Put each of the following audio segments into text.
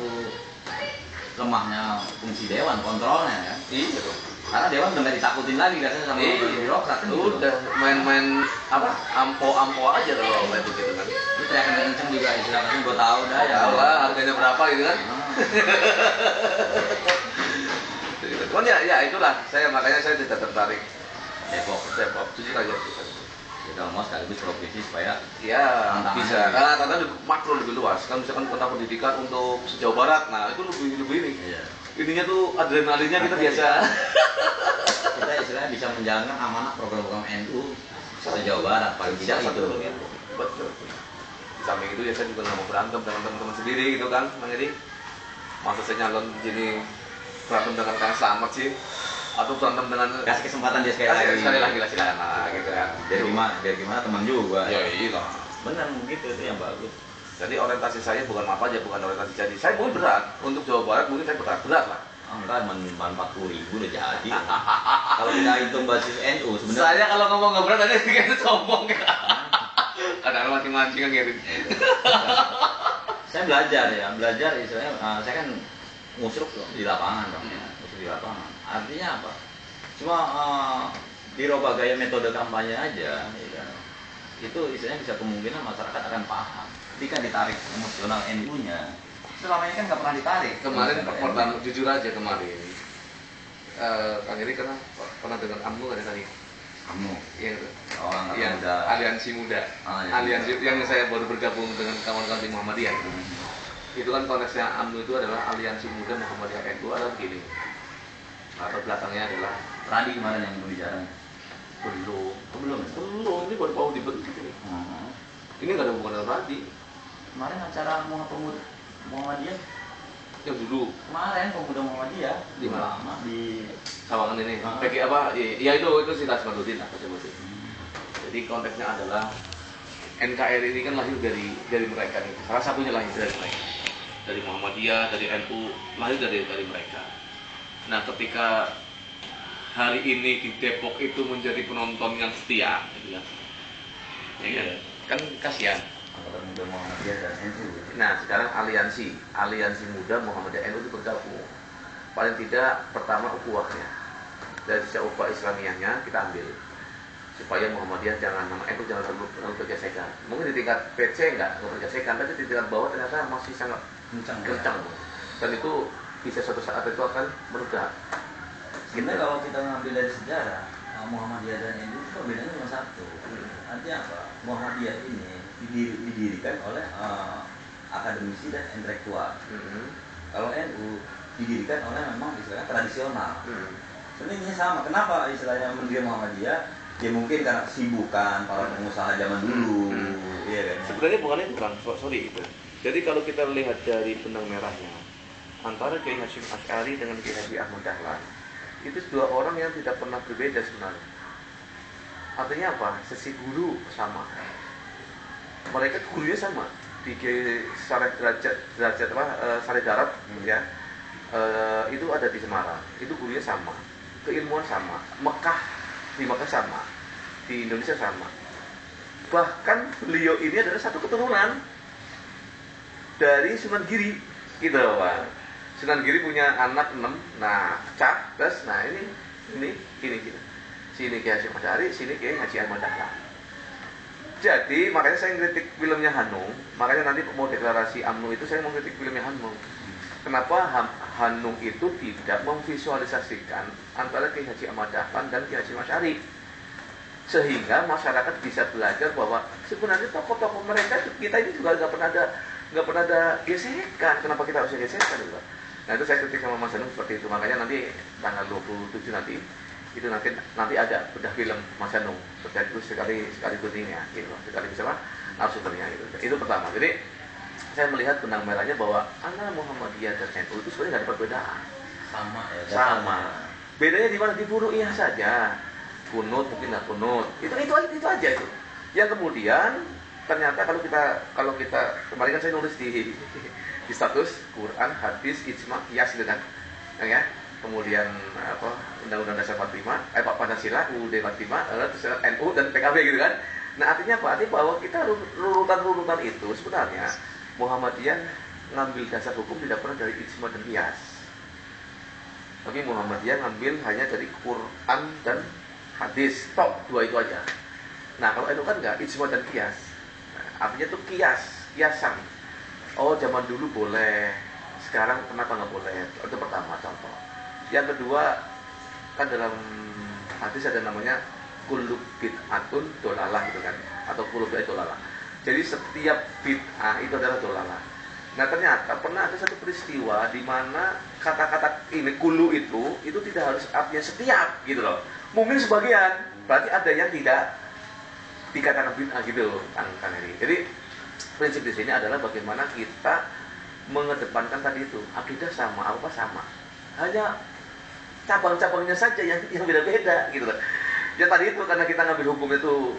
satu lemahnya fungsi dewan kontrolnya ya. Iya dong. Karena dewan udah nggak ditakutin lagi katanya sama birokrat kan. Udah main-main apa ampo aja kalau kayak begitu kan. Itu teriakan kenceng juga istilahnya, gue tahu dah ya. Allah harganya berapa gitu kan. Cuman ya itulah makanya saya tidak tertarik Depok jujur aja. kita mau sekaligus provinsi supaya ya bisa gitu. karena tantangan makro lebih luas kan, misalkan kota pendidikan untuk se-Jawa Barat, nah itu lebih ini ininya tuh adrenalinnya kita biasa kita istilahnya bisa menjalankan amanah program-program NU se-Jawa Barat paling tidak itu betul. Di samping itu ya saya juga nggak mau berantem dengan teman-teman sendiri gitu kan, Bang Edi. Masa saya nyalon jadi berantem dengan Kang Slamet sih, atau berantem dengan kasih kesempatan dia sekali lagi lah silakan lah gitu kan. Biar gimana teman juga. Ya iya. Benar begitu, itu yang bagus. Jadi orientasi saya bukan apa aja, bukan orientasi jadi. Saya mungkin berat untuk Jawa Barat, mungkin saya berat lah. Enggak, 40.000 udah jadi. Kalau kita hitung basis NU sebenarnya. Saya kalau ngomong nggak berat ada kayak sombong kan. Kadang mancing-mancing kan gitu. Saya belajar istilahnya. Saya kan ngusruk di lapangan dong ya, di lapangan. Artinya apa? Cuma dirubah gaya metode kampanye aja, ya. Itu istilahnya bisa kemungkinan masyarakat akan paham. Ketika ditarik emosional NU-nya, selama ini kan nggak pernah ditarik. Kemarin pertama jujur aja kemarin, Kang Eri pernah dengar AMNU ada tadi? AMNU. Iya. Yang Aliansi Muda. Aliansi yang saya baru bergabung dengan kawan-kawan di Muhammadiyah. Itu kan konteksnya AMNU itu adalah Aliansi Muda Muhammadiyah NU adalah begini. Atau belakangnya adalah Radi kemarin yang berbicara. Belum, ini baru dibentuk ini. Ini nggak ada hubungan dengan Radi. Kemarin acara Muhammadiyah yang dulu kemarin pemuda Muhammadiyah di mana? Lama di Sawangan ini. Pakai apa? Ya itu sih Tasmanuddin lah sebutin. Jadi konteksnya adalah NKRI ini kan lahir dari mereka nih. Salah satunya lahir dari mereka. Dari Muhammadiyah, dari NU, lahir dari mereka. Nah, ketika hari ini di Depok itu menjadi penonton yang setia, gitu ya. Ya kan kasihan. Angkatan Muda Muhammadiyah dan NU. Nah, sekarang aliansi Muda Muhammadiyah NU itu bergabung. Paling tidak pertama ukhuwahnya. Dari sisi ukhuwah Islamiyahnya kita ambil. Supaya Muhammadiyah nama NU jangan terlalu bergesekan. Mungkin di tingkat PC enggak bergesekan, tapi di tingkat bawah ternyata masih sangat kencang. Dan itu bisa suatu saat itu akan meledak. Sebenarnya kalau kita ngambil dari sejarah, Muhammadiyah dan NU itu perbedaannya cuma satu. Artinya apa? Muhammadiyah ini didirikan oleh akademisi dan intelektual. Kalau NU didirikan oleh memang istilahnya tradisional. Sebenarnya sama. Kenapa istilahnya mendirikan Muhammadiyah? Ya mungkin karena kesibukan para pengusaha zaman dulu. Iya kan? Sebenarnya bukan itu Bang, sorry itu. Jadi kalau kita lihat dari benang merahnya antara Kiai Hasyim Asy'ari dengan Kiai Haji Ahmad Dahlan, itu dua orang yang tidak pernah berbeda sebenarnya. Artinya apa? Sisi guru sama. Mereka gurunya sama. Di Syarif derajat Syarif Darat ya. Itu ada di Semarang. Itu gurunya sama. Keilmuan sama. Di Mekah sama. Di Indonesia sama. Bahkan beliau ini adalah satu keturunan dari Sunan Giri, gitu Pak. Sunan Giri punya anak 6, nah Cap, terus, nah ini gitu. Sini Kiai Hasyim Asy'ari, sini Kiai Haji Ahmad Dahlan. Jadi makanya saya ngeritik filmnya Hanung, makanya nanti mau deklarasi AMNU itu saya mau kritik filmnya Hanung. Kenapa Hanung itu tidak memvisualisasikan antara Kiai Haji Ahmad Dahlan dan Kiai Hasyim Asy'ari, sehingga masyarakat bisa belajar bahwa sebenarnya tokoh-tokoh mereka kita ini juga nggak pernah ada gesekan. Kenapa kita harus gesekan gitu? Nah itu saya kritik sama Mas Hanung seperti itu. Makanya nanti tanggal 27 nanti itu nanti ada bedah film Mas Hanung sekaligus guntingnya gitu, sekaligus apa narasumbernya gitu. Itu pertama. Jadi saya melihat benang merahnya bahwa antara Muhammadiyah dan NU itu sebenarnya nggak ada perbedaan. Sama ya. Sama. Bedanya di mana? Di furu'iyah saja. Kunut mungkin nggak kunut. Itu aja itu. Yang kemudian ternyata kalau kita kemarin kan saya nulis di status Quran, hadis, ijma, qiyas gitu kan. Ya. Kemudian Undang-Undang Dasar 45, Pancasila, UUD 45, terus NU dan PKB gitu kan. Nah, artinya apa? Artinya bahwa kita rurutan itu sebenarnya Muhammadiyah ngambil dasar hukum tidak pernah dari ijma dan qiyas. Tapi Muhammadiyah ngambil hanya dari Quran dan hadis, tok, dua itu aja. Nah kalau itu kan enggak, ijma dan qiyas. Nah, artinya itu kiasan. Oh zaman dulu boleh, sekarang kenapa nggak boleh? Itu pertama contoh. Yang kedua, kan dalam hadis ada namanya kullu bid'atun dolalah gitu kan, atau kullu bid'atun dolalah. Jadi setiap bid'ah itu adalah dolalah. Nah ternyata pernah ada satu peristiwa di mana kata-kata ini kullu itu tidak harus artinya setiap gitu loh. Mungkin sebagian, berarti ada yang tidak dikatakan bid'ah gitu kan ini. Jadi prinsip di sini adalah bagaimana kita mengedepankan tadi itu akidah sama, apa sama. Hanya cabang-cabangnya saja yang beda-beda gitu loh. Ya tadi itu karena kita ngambil hukum itu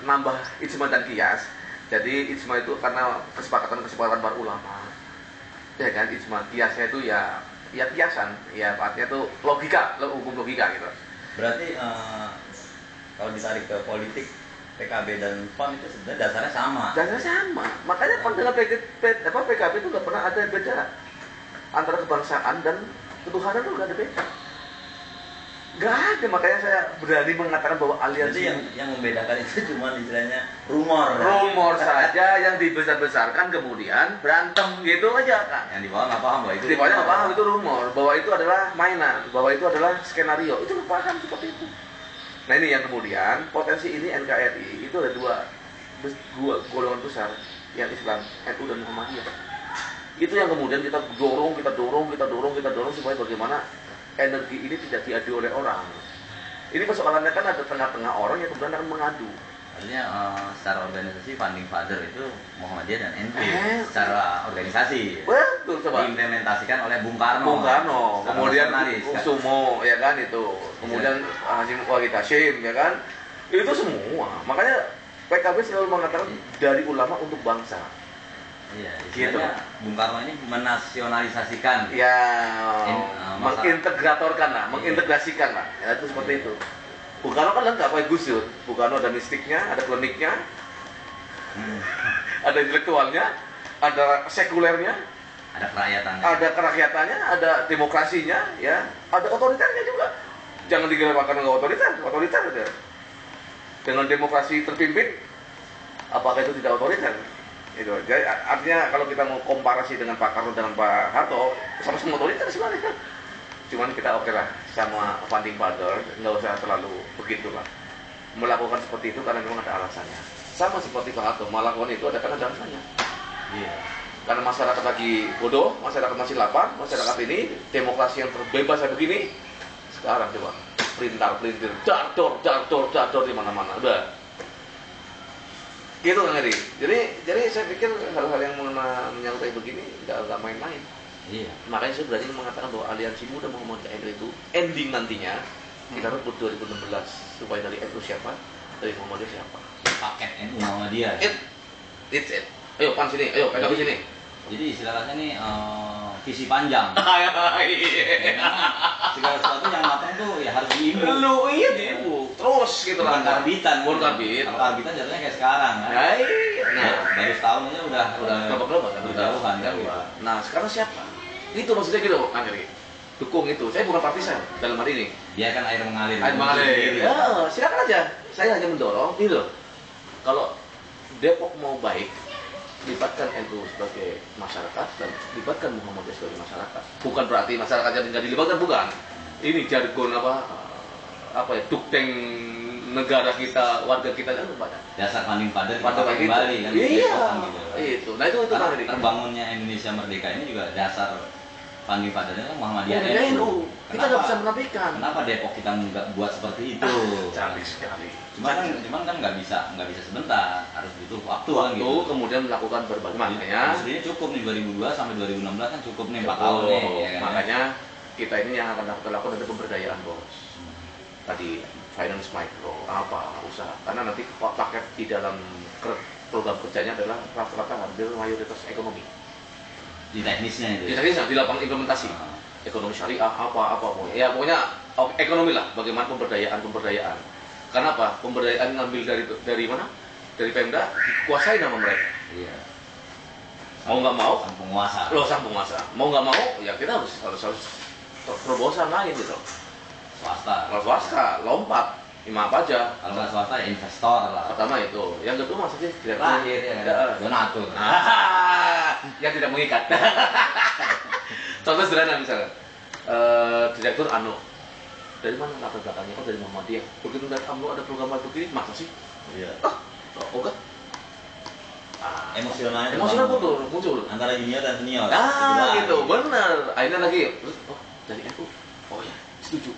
nambah ijma dan qiyas. Jadi ijma itu karena kesepakatan para ulama. Ya kan ijma, qiyasnya itu ya kiasan, ya artinya itu logika, hukum logika gitu. Berarti kalau ditarik ke politik, PKB dan PAN itu sebenarnya dasarnya sama. Dasarnya sama. Makanya PAN dengan PKB itu nggak pernah ada beda antara kebangsaan dan ketuhanan itu nggak ada beda. Nggak ada, makanya saya berani mengatakan bahwa aliansi yang membedakan itu cuma istilahnya rumor. Rumor saja yang dibesar-besarkan kemudian berantem gitu aja kan. Yang di bawah nggak paham bahwa itu. Di bawahnya nggak paham itu rumor, bahwa itu adalah mainan, bahwa itu adalah skenario. Itu nggak paham seperti itu. Nah ini yang kemudian potensi ini NKRI itu ada dua golongan besar yang Islam, NU dan Muhammadiyah. Itu yang kemudian kita dorong supaya bagaimana energi ini tidak diadu oleh orang. Ini persoalannya kan ada tengah-tengah orang yang kemudian akan mengadu. Artinya secara organisasi founding father itu Muhammadiyah dan NU secara organisasi. Betul, coba. Diimplementasikan oleh Bung Karno. Kemudian Kusumo, ya kan itu. Kemudian Hasyim Wahid Hasyim, ya kan. Itu semua. Makanya PKB selalu mengatakan dari ulama untuk bangsa. Iya, istilahnya gitu. Bung Karno ini menasionalisasikan. Ya, mengintegratorkan lah, mengintegrasikan lah. Ya, itu seperti itu. Bung Karno kan lengkap kayak Gus Dur. Bung Karno ada mistiknya, ada kliniknya, ada intelektualnya, ada sekulernya, ada kerakyatannya, ada demokrasinya, ya, ada otoriternya juga. Jangan digerakkan dengan otoriter gitu. Dengan demokrasi terpimpin, apakah itu tidak otoriter? Itu. Jadi artinya kalau kita mau komparasi dengan Pak Karno dengan Pak Harto, sama-sama otoriter sebenarnya. Cuman kita oke lah sama founding father, nggak usah terlalu begitulah melakukan seperti itu karena memang ada alasannya. Sama seperti Pak Harto melakukan itu ada karena ada alasannya. Iya. Karena masyarakat lagi bodoh, masyarakat masih lapar, masyarakat ini demokrasi yang terbebas kayak begini. Sekarang coba pelintir, dar-dor di mana-mana, udah. Gitu kan Eri. Jadi saya pikir hal-hal yang menyangkut begini nggak main-main. Iya. Makanya saya berani mengatakan bahwa aliansi muda Muhammadiyah NU itu ending nantinya kita rebut 2016 supaya dari NU siapa, dari Muhammadiyah siapa. Paket NU Muhammadiyah. It's it. Ayo pan sini, ayo PKB sini. Jadi istilahnya nih visi panjang. Segala sesuatu yang matang tuh ya harus diimbuk. Iya diimbuk. Terus gitu lah. Karbitan. Kalau karbitan jatuhnya kayak sekarang kan. Nah, baru setahun aja udah berjauhan kan. Nah, sekarang siapa? Itu maksudnya gitu, Kang Eri. Dukung itu. Saya bukan partisan dalam hal ini. Biarkan air mengalir. Ya, silakan aja. Saya hanya mendorong ini loh. Kalau Depok mau baik, libatkan NU sebagai masyarakat dan libatkan Muhammadiyah sebagai masyarakat. Bukan berarti masyarakat yang tidak dilibatkan, bukan. Ini jargon apa ya, dukteng negara kita, warga kita kan kepada dasar founding father kembali kan. Iya. Gitu. Nah itu kan terbangunnya Indonesia merdeka ini juga dasar founding fathernya kan Muhammadiyah NU. Kita nggak bisa menafikan. Kenapa Depok kita nggak buat seperti itu? Canggih sekali. Cuman kan nggak bisa sebentar, harus butuh waktu kan gitu. Kemudian melakukan berbagai makanya. Mestinya cukup nih 2002 sampai 2016 kan cukup nih 4 tahun nih. Ya kan? Makanya kita ini yang akan kita lakukan ada pemberdayaan bos. Tadi finance micro apa usaha karena nanti paket di dalam program kerjanya adalah rata-rata hampir mayoritas ekonomi. Di teknisnya itu. Di teknisnya di lapangan implementasi. Ekonomi syariah apa ya pokoknya ekonomi lah bagaimana pemberdayaan. Karena apa? Pemberdayaan ngambil dari mana? Dari Pemda dikuasai nama mereka. Iya. Mau nggak mau, sang penguasa. lo sang penguasa. Mau nggak mau, ya kita harus terobosan lain gitu. Swasta. Kalau swasta, lompat, lima apa aja. Kalau nggak swasta ya investor lah. Pertama itu, yang kedua maksudnya direktur. Terakhir ya kan. Donatur. Yang tidak mengikat. Contoh sederhana misalnya, direktur Anu. Dari mana latar belakangnya? Oh dari Muhammadiyah. Begitu dari Anu ada program begini, masa sih? Iya. Oke. Emosional muncul antara junior dan senior. Gitu, benar. Akhirnya lagi, terus dari aku, oh ya, setuju.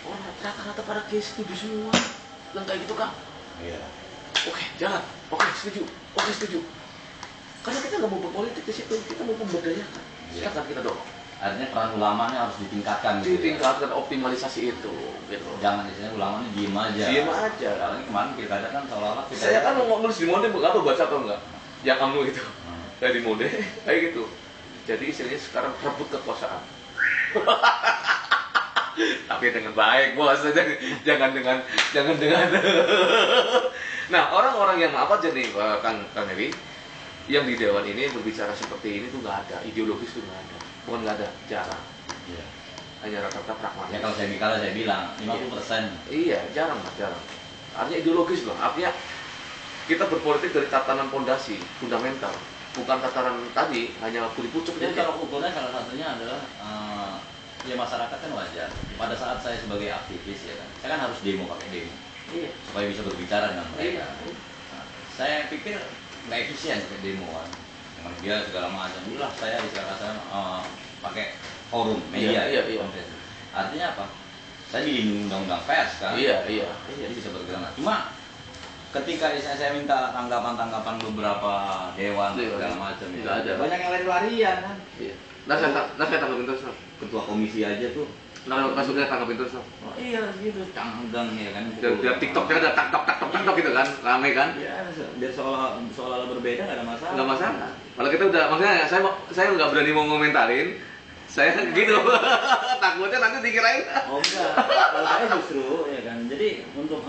Oh rata-rata pada case setuju semua, yang kayak gitu kan? Iya. Oke, jalan. Oke, setuju. Oke, setuju. Karena kita nggak mau berpolitik di situ, kita mau memberdayakan. Silakan kita dorong. Artinya peran ulamanya harus ditingkatkan. Gitu ditingkatkan optimalisasi itu, gitu. Jangan istilahnya ulamanya diem aja. Diem aja. Karena kemarin pilkada kan seolah-olah saya kan mau nulis di mode, nggak tahu baca atau enggak. Yang kamu itu dari mode kayak gitu. Jadi istilahnya sekarang rebut kekuasaan. Tapi dengan baik, bos. Jangan dengan. Nah, orang-orang yang apa jadi Kang Heri, yang di dewan ini berbicara seperti ini tuh nggak ada, ideologis tuh nggak ada, bukan nggak ada, jarang. Iya. Hanya rata-rata pragmatis. Ya kalau saya bilang 50%. Iya, jarang lah, jarang. Artinya ideologis loh, artinya kita berpolitik dari tatanan fondasi, fundamental, bukan tataran tadi hanya pucuk. Jadi kalau ukurnya salah satunya adalah ya masyarakat kan wajar. Pada saat saya sebagai aktivis ya kan, saya kan harus pakai demo. Iya. Supaya bisa berbicara dengan mereka. Iya. Nah, saya pikir nggak efisien pakai demo kan, dengan dia segala macam. Itulah saya dikatakan pakai forum media. Iya. Artinya apa? Saya dilindungi undang-undang pers kan. Iya. Jadi bisa bergerak. Cuma ketika saya minta tanggapan beberapa dewan segala macam, nggak ada. banyak yang lari-larian kan. Iya. Nah saya tanggapin terus. Ketua komisi aja tuh. Nah, masuknya tanggapin terus. Oh, iya gitu, canggang ya kan. Biar TikToknya ada tak gitu kan, rame kan? Ya, biar soal berbeda nggak ada masalah. Nggak masalah. Kalau kita udah, maksudnya saya nggak berani mau ngomentarin. Saya gitu, takutnya nanti dikirain. Oh enggak, kalau saya justru ya kan. Jadi untuk